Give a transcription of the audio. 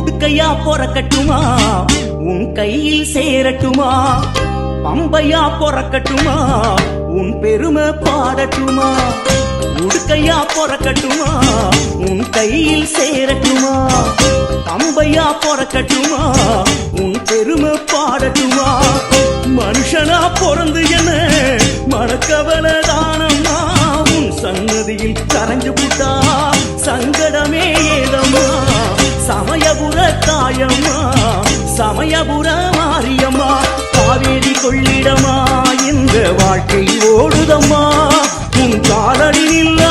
உடுக்கையா பொறக்கட்டுமா உன் கையில் சேரட்டுமா பம்பையா பொறக்கட்டுமா உன் பெருமை பாடட்டுமா உடுக்கையா பொறக்கட்டுமா உன் கையில் சேரட்டுமா பம்பையா பொறக்கட்டுமா உன் பெருமை பாடட்டுமா மனுஷனா பொறந்து என்ன மனக்கவல தானம்மா உன் சன்னதியில் கரைஞ்சு புட்டா சங்கடமே ஏதம்மா சமயபுர தாயம்மா சமயபுர மாரியம்மா காவேரி கொள்ளிடமா இந்த வாழ்க்கை ஓடுதம்மா உன் காலடி நில்லா